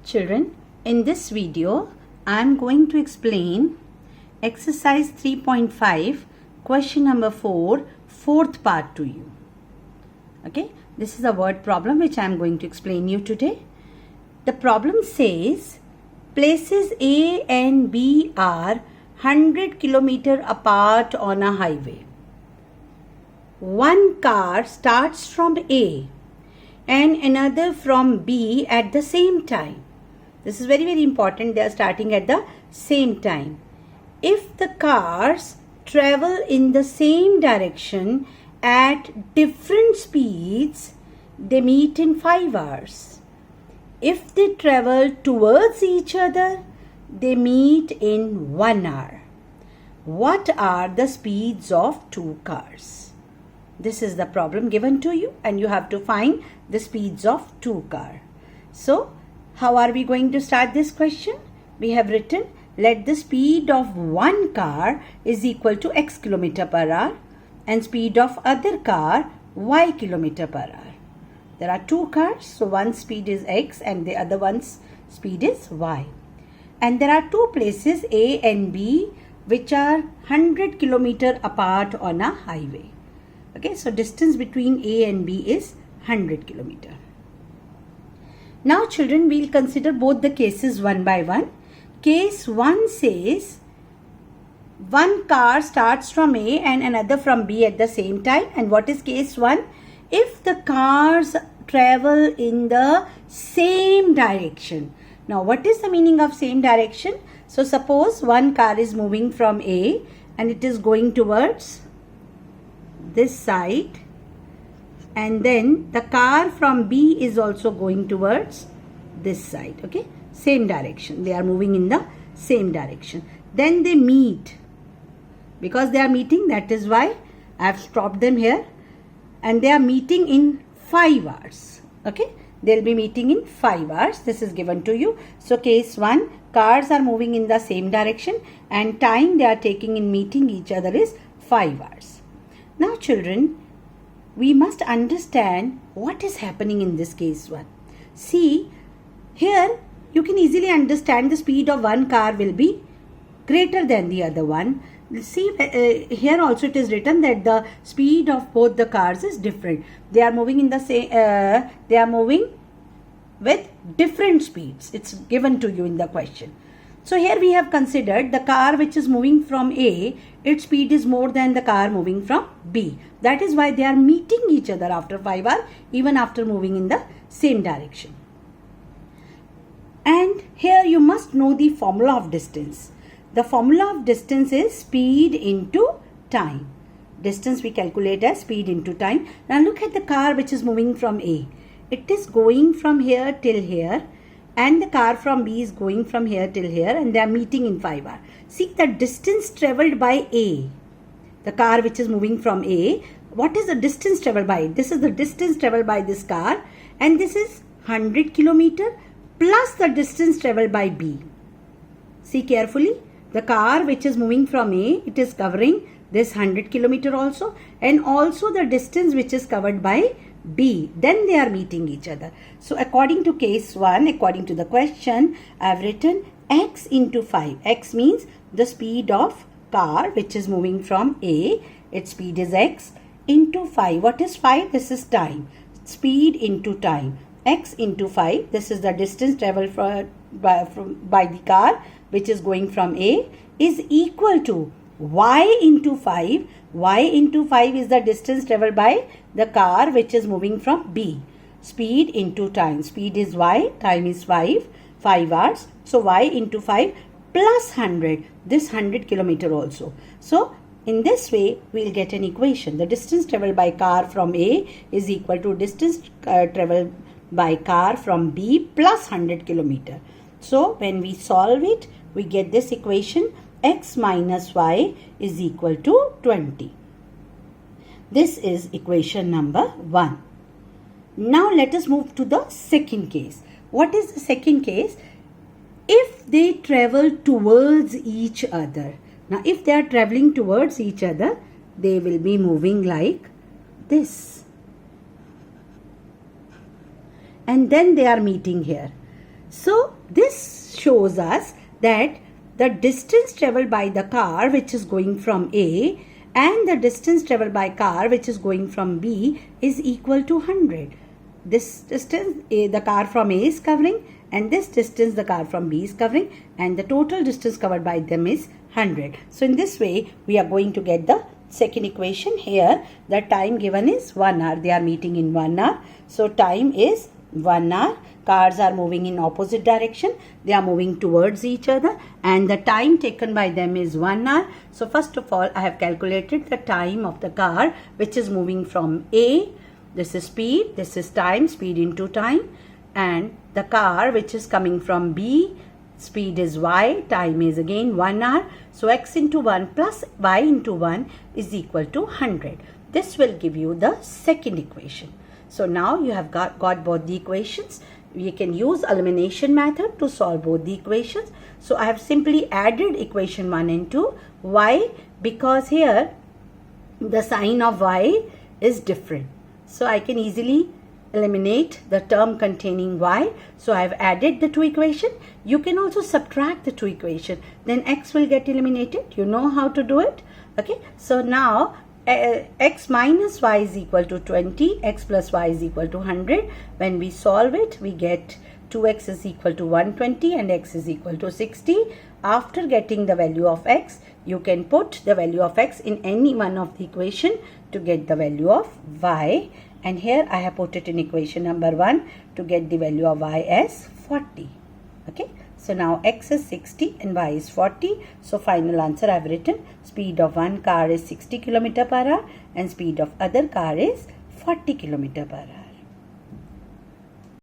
Children, in this video, I am going to explain exercise 3.5, question number 4, fourth part to you. Okay, this is a word problem which I am going to explain you today. The problem says, places A and B are 100 km apart on a highway. One car starts from A and another from B at the same time. This is very important. They are starting at the same time. If the cars travel in the same direction at different speeds, they meet in 5 hours. If they travel towards each other, they meet in 1 hour. What are the speeds of two cars? This is the problem given to you and you have to find the speeds of two cars. So, how are we going to start this question? We have written, let the speed of one car is equal to x km per hour and speed of other car y km per hour. There are two cars, so one speed is x and the other one's speed is y. And there are two places A and B which are 100 km apart on a highway. Okay, so distance between A and B is 100 km. Now children, we'll consider both the cases one by one. Case 1 says, one car starts from A and another from B at the same time. And what is case 1? If the cars travel in the same direction. Now what is the meaning of same direction? So suppose one car is moving from A and it is going towards this side, and then the car from B is also going towards this side. Okay, same direction, they are moving in the same direction. Then they meet. Because they are meeting, that is why I have stopped them here, and they are meeting in 5 hours. Okay, they will be meeting in 5 hours. This is given to you. So case 1, cars are moving in the same direction and time they are taking in meeting each other is 5 hours. Now children, we must understand what is happening in this case 1. See, here you can easily understand the speed of one car will be greater than the other one. See, here also it is written that the speed of both the cars is different. They are moving in the same, they are moving with different speeds. It's given to you in the question. So here we have considered the car which is moving from A, its speed is more than the car moving from B. That is why they are meeting each other after 5 hours, even after moving in the same direction. And here you must know the formula of distance. The formula of distance is speed into time. Distance we calculate as speed into time. Now look at the car which is moving from A. It is going from here till here. And the car from B is going from here till here and they are meeting in 5 hours. See the distance travelled by A. The car which is moving from A. What is the distance travelled by? This is the distance travelled by this car. And this is 100 km plus the distance travelled by B. See carefully. The car which is moving from A, it is covering this 100 km also. And also the distance which is covered by B. Then they are meeting each other. So according to case 1, according to the question, I have written x into 5. X means the speed of car which is moving from A. Its speed is x into 5. What is 5? This is time. Speed into time. X into 5. This is the distance travelled by the car which is going from A is equal to y into 5. Y into 5 is the distance travelled by the car which is moving from B. Speed into time. Speed is y, time is 5 hours. So y into 5 plus 100. This 100 km also. So in this way we will get an equation. The distance travelled by car from A is equal to distance travelled by car from B plus 100 km. So when we solve it, we get this equation, x minus y is equal to 20. This is equation number 1. Now let us move to the second case. What is the second case? If they travel towards each other. Now if they are traveling towards each other, they will be moving like this. And then they are meeting here. So this shows us that the distance traveled by the car which is going from A and the distance traveled by car which is going from B is equal to 100. This distance the car from A is covering and this distance the car from B is covering, and the total distance covered by them is 100. So in this way we are going to get the second equation. Here the time given is 1 hour. They are meeting in 1 hour. So time is 1 hour. Cars are moving in opposite direction. They are moving towards each other and the time taken by them is 1 hour. So first of all I have calculated the time of the car which is moving from A. This is speed, this is time, speed into time, and the car which is coming from B, speed is y, time is again 1 hour. So x into 1 plus y into 1 is equal to 100. This will give you the second equation. So now you have got both the equations. We can use elimination method to solve both the equations. So I have simply added equation 1 and 2. Why? Because here the sign of y is different. So I can easily eliminate the term containing y. So I have added the two equations. You can also subtract the two equations. Then x will get eliminated. You know how to do it. Okay. So now x minus y is equal to 20. X plus y is equal to 100. When we solve it, we get 2x is equal to 120 and x is equal to 60. After getting the value of x, you can put the value of x in any one of the equation to get the value of y. And here I have put it in equation number 1 to get the value of y as 40. Okay. So now x is 60 and y is 40. So final answer I have written speed of one car is 60 km per hour and speed of other car is 40 km per hour.